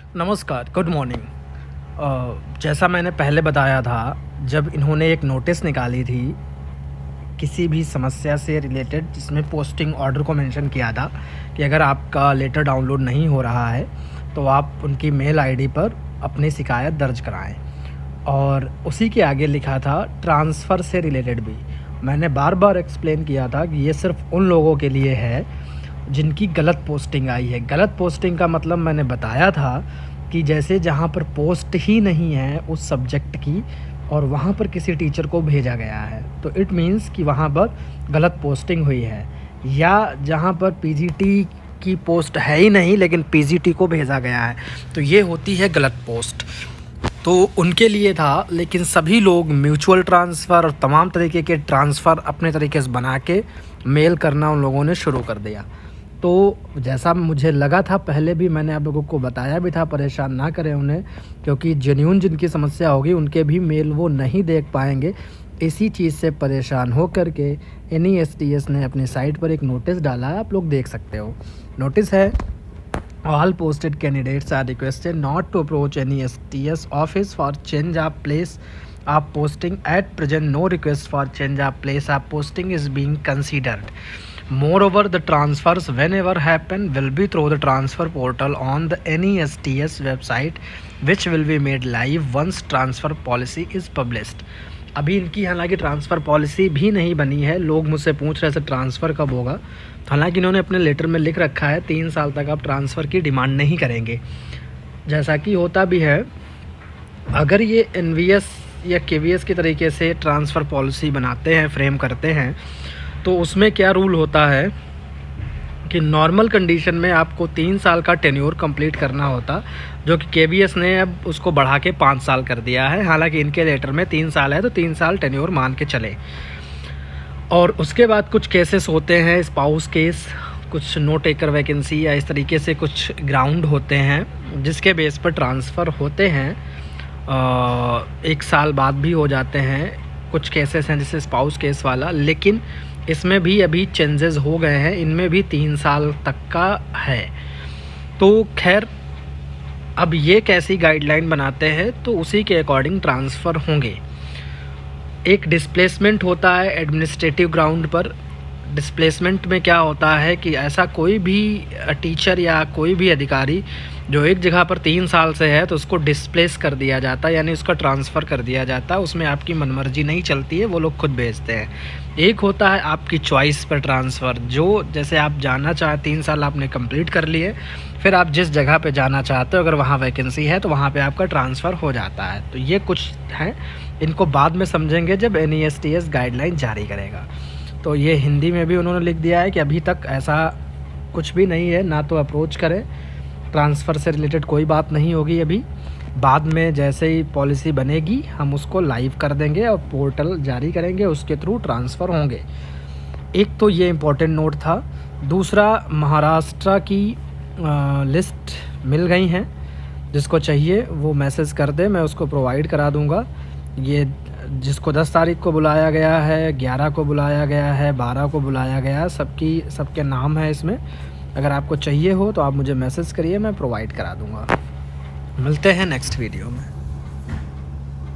नमस्कार, good morning. जैसा मैंने पहले बताया था, जब इन्होंने एक नोटिस निकाली थी किसी भी समस्या से रिलेटेड, जिसमें पोस्टिंग ऑर्डर को मेंशन किया था कि अगर आपका लेटर डाउनलोड नहीं हो रहा है तो आप उनकी मेल आईडी पर अपनी शिकायत दर्ज कराएं। और उसी के आगे लिखा था ट्रांसफ़र से रिलेटेड भी। मैंने बार बार एक्सप्लेन किया था कि ये सिर्फ उन लोगों के लिए है जिनकी गलत पोस्टिंग आई है। गलत पोस्टिंग का मतलब मैंने बताया था कि जैसे जहाँ पर पोस्ट ही नहीं है उस सब्जेक्ट की और वहाँ पर किसी टीचर को भेजा गया है, तो इट मीन्स कि वहाँ पर गलत पोस्टिंग हुई है। या जहाँ पर पीजीटी की पोस्ट है ही नहीं लेकिन पीजीटी को भेजा गया है, तो ये होती है गलत पोस्ट। तो उनके लिए था, लेकिन सभी लोग म्यूचुअल ट्रांसफ़र और तमाम तरीके के ट्रांसफ़र अपने तरीके से बना के मेल करना उन लोगों ने शुरू कर दिया। तो जैसा मुझे लगा था, पहले भी मैंने आप लोगों को बताया भी था, परेशान ना करें उन्हें, क्योंकि जेन्युइन जिनकी समस्या होगी उनके भी मेल वो नहीं देख पाएंगे। इसी चीज़ से परेशान हो कर के NESTS ने अपनी साइट पर एक नोटिस डाला है, आप लोग देख सकते हो। नोटिस है, all posted candidates are requested not to approach NESTS office for change of place of posting at present. No request for change of place of posting is being considered. Moreover, the transfers whenever happen will be through the transfer portal on the NESTS website, which will be made live once transfer policy is published. अभी इनकी हालांकि transfer policy भी नहीं बनी है। लोग मुझसे पूछ रहे थे ट्रांसफ़र कब होगा। हालांकि इन्होंने अपने लेटर में लिख रखा है 3 साल तक आप ट्रांसफ़र की डिमांड नहीं करेंगे, जैसा कि होता भी है। अगर ये NVS या KVS के तरीके से ट्रांसफ़र पॉलिसी बनाते हैं, फ्रेम करते हैं, तो उसमें क्या रूल होता है कि नॉर्मल कंडीशन में आपको 3 साल का टेन्योर कंप्लीट करना होता, जो कि KVS ने अब उसको बढ़ा के 5 साल कर दिया है। हालांकि इनके लेटर में 3 साल है, तो 3 साल टेन्योर मान के चले। और उसके बाद कुछ केसेस होते हैं, स्पाउस केस, कुछ नो टेकर वैकेंसी या इस तरीके से कुछ ग्राउंड होते हैं जिसके बेस पर ट्रांसफ़र होते हैं। 1 साल बाद भी हो जाते हैं। कुछ केसेस हैं जैसे स्पाउस केस वाला, लेकिन इसमें भी अभी चेंजेस हो गए हैं, इनमें भी 3 साल तक का है। तो खैर, अब ये कैसी गाइडलाइन बनाते हैं तो उसी के अकॉर्डिंग ट्रांसफ़र होंगे। एक डिस्प्लेसमेंट होता है एडमिनिस्ट्रेटिव ग्राउंड पर। डिस्प्लेसमेंट में क्या होता है कि ऐसा कोई भी टीचर या कोई भी अधिकारी जो एक जगह पर 3 साल से है तो उसको डिस्प्लेस कर दिया जाता है, यानी उसका ट्रांसफ़र कर दिया जाता है। उसमें आपकी मनमर्जी नहीं चलती है, वो लोग खुद भेजते हैं। एक होता है आपकी चॉइस पर ट्रांसफ़र, जो जैसे आप जाना चाहें, 3 साल आपने कंप्लीट कर लिए, फिर आप जिस जगह पे जाना चाहते हो अगर वहाँ वैकेंसी है तो वहाँ पे आपका ट्रांसफ़र हो जाता है। तो ये कुछ हैं, इनको बाद में समझेंगे जब NESTS गाइडलाइन जारी करेगा। तो ये हिंदी में भी उन्होंने लिख दिया है कि अभी तक ऐसा कुछ भी नहीं है, ना तो अप्रोच करें, ट्रांसफ़र से रिलेटेड कोई बात नहीं होगी अभी। बाद में जैसे ही पॉलिसी बनेगी हम उसको लाइव कर देंगे और पोर्टल जारी करेंगे, उसके थ्रू ट्रांसफ़र होंगे। एक तो ये इम्पोर्टेंट नोट था। दूसरा, महाराष्ट्र की लिस्ट मिल गई हैं, जिसको चाहिए वो मैसेज कर दे, मैं उसको प्रोवाइड करा दूँगा। ये जिसको 10 तारीख को बुलाया गया है, 11 को बुलाया गया है, 12 को बुलाया गया है, सबके नाम है इसमें। अगर आपको चाहिए हो तो आप मुझे मैसेज करिए, मैं प्रोवाइड करा दूँगा। मिलते हैं नेक्स्ट वीडियो में।